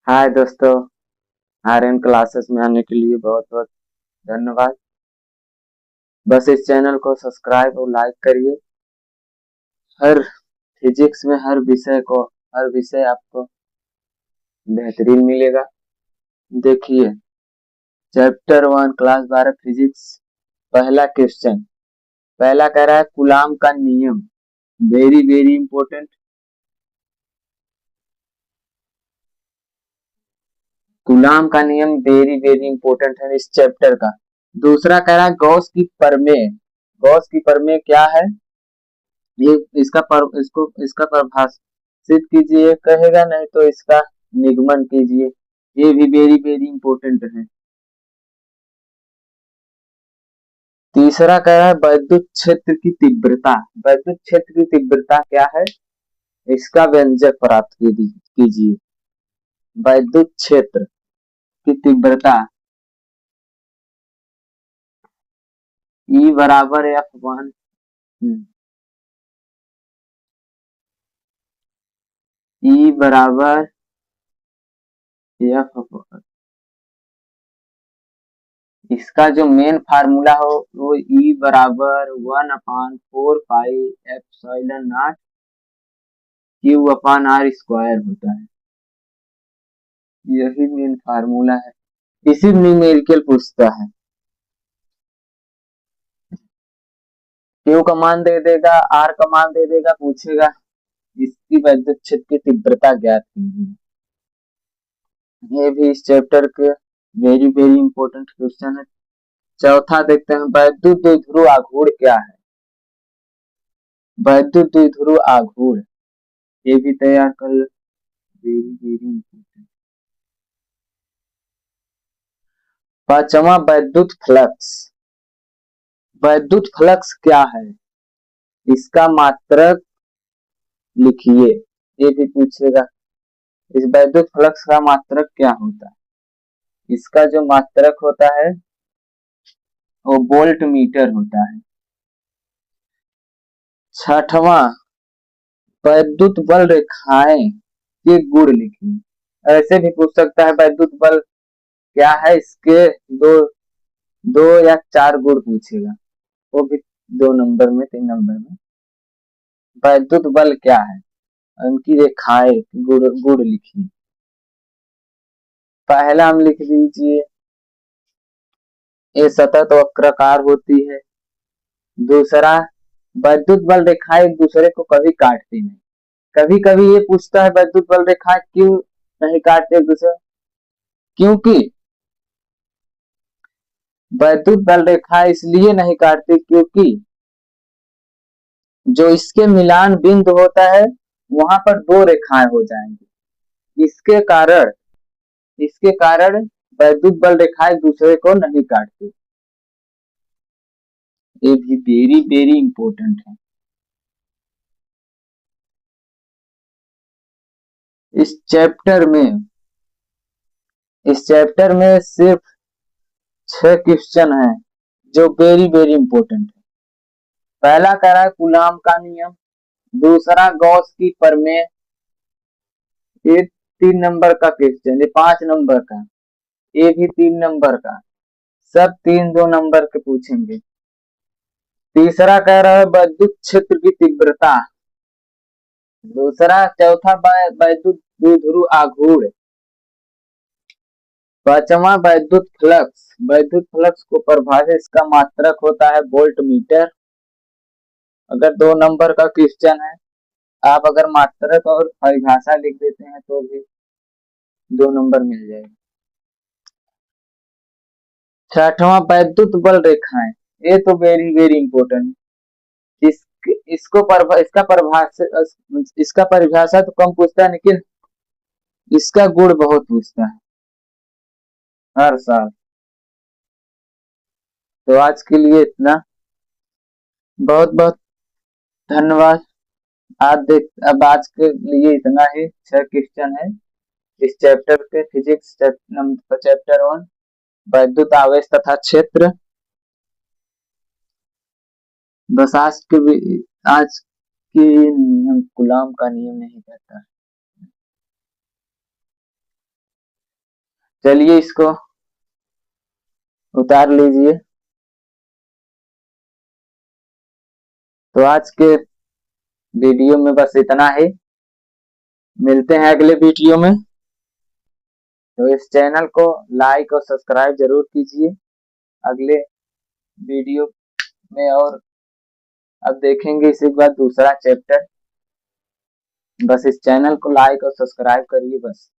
हाय दोस्तों। आर्यन क्लासेस में आने के लिए बहुत बहुत धन्यवाद। बस इस चैनल को सब्सक्राइब और लाइक करिए। हर फिजिक्स में हर विषय आपको बेहतरीन मिलेगा। देखिए, चैप्टर 1 क्लास 12 फिजिक्स। पहला क्वेश्चन। पहला कह रहा है कूलाम का नियम। Very very important. कूलाम का नियम वेरी वेरी इंपॉर्टेंट है इस चैप्टर का। दूसरा कह रहा है गॉस की प्रमेय। गॉस की प्रमेय क्या है? ये इसका परिभाषित कीजिए कहेगा, नहीं तो इसका निगमन कीजिए। ये भी वेरी वेरी इंपॉर्टेंट है। तीसरा कह रहा है वैद्युत क्षेत्र की तीव्रता। वैद्युत क्षेत्र की तीव्रता क्या है? इसका व्यंजक प्राप्त कीजिए। वैद्युत क्षेत्र की तीव्रता E बराबर F1। E बराबर F। इसका जो मेन फार्मूला हो वो E बराबर 1/4 पाई एप्सिलॉन नॉट Q/R² होता है। यही मेन फार्मूला है। इसी न्यूमेरिकल पूछता है। Q का मान दे देगा, R का मान दे देगा, पूछेगा इसकी वैद्युत क्षेत्र की तीव्रता ज्ञात कीजिए। ये भी इस चैप्टर के वेरी वेरी इंपॉर्टेंट क्वेश्चन है। चौथा देखते हैं वैद्युत द्विध्रुव आघूर्ण क्या है? वैद्युत द्विध्रुव आघूर्ण ये भी तैयार कर लो। Very very important. पांचवा वैद्युत फ्लक्स। वैद्युत फ्लक्स क्या है? इसका मात्रक लिखिए। ये भी पूछेगा इस वैद्युत फ्लक्स का मात्रक क्या होता है? इसका जो मात्रक होता है वो वोल्ट मीटर होता है। छठवां वैद्युत बल रेखाएं के गुण लिखिए। ऐसे भी पूछ सकता है वैद्युत बल क्या है, इसके दो दो या चार गुण पूछेगा। वो भी 2 नंबर में 3 नंबर में। वैद्युत बल क्या है, उनकी रेखाएं गुण गुण लिखिए। पहला हम लिख दीजिए ये सतत वक्राकार होती है। दूसरा वैद्युत बल रेखाएं एक दूसरे को कभी काटती नहीं। कभी कभी ये पूछता है वैद्युत बल रेखाएं क्यों नहीं काटते एक दूसरे? क्योंकि वैद्युत बल रेखा इसलिए नहीं काटती क्योंकि जो इसके मिलान बिंदु होता है वहां पर दो रेखाएं हो जाएंगी। इसके कारण वैद्युत बल रेखाएं दूसरे को नहीं काटती। ये भी वेरी वेरी इंपॉर्टेंट है। इस चैप्टर में इस चैप्टर में सिर्फ 6 क्वेश्चन है जो वेरी वेरी इंपॉर्टेंट है। पहला कह रहा है कूलाम का नियम। दूसरा गॉस की प्रमेय। ये 3 नंबर का क्वेश्चन, ये 5 नंबर का, ये भी 3 नंबर का। सब 3 2 नंबर के पूछेंगे। तीसरा कह रहा है वैद्युत क्षेत्र की तीव्रता। चौथा वैद्युत द्विध्रुव आघूर्ण। पांचवा वैद्युत फ्लक्स। वैद्युत फ्लक्स को परिभाषित इसका मात्रक होता है वोल्ट मीटर। अगर 2 नंबर का क्वेश्चन है, आप अगर मात्रक और परिभाषा लिख देते हैं तो भी 2 नंबर मिल जाएगा। छठवां वैद्युत बल रेखाएं। ये तो वेरी वेरी इंपॉर्टेंट। इस इसका परिभाषा तो कम पूछता है, लेकिन इसका गुण बहुत पूछता है हर साल। तो आज के लिए इतना। बहुत बहुत धन्यवाद। अब आज के लिए इतना ही। 6 क्वेश्चन है इस चैप्टर के, फिजिक्स चैप्टर 1 वैद्युत आवेश तथा क्षेत्र। बस आज की नियम कूलाम का नियम नहीं कहता। चलिए इसको उतार लीजिए। तो आज के वीडियो में बस इतना ही, मिलते हैं अगले वीडियो में। तो इस चैनल को लाइक और सब्सक्राइब जरूर कीजिए अगले वीडियो में। और अब देखेंगे इसी के बाद दूसरा चैप्टर। बस इस चैनल को लाइक और सब्सक्राइब करिए बस।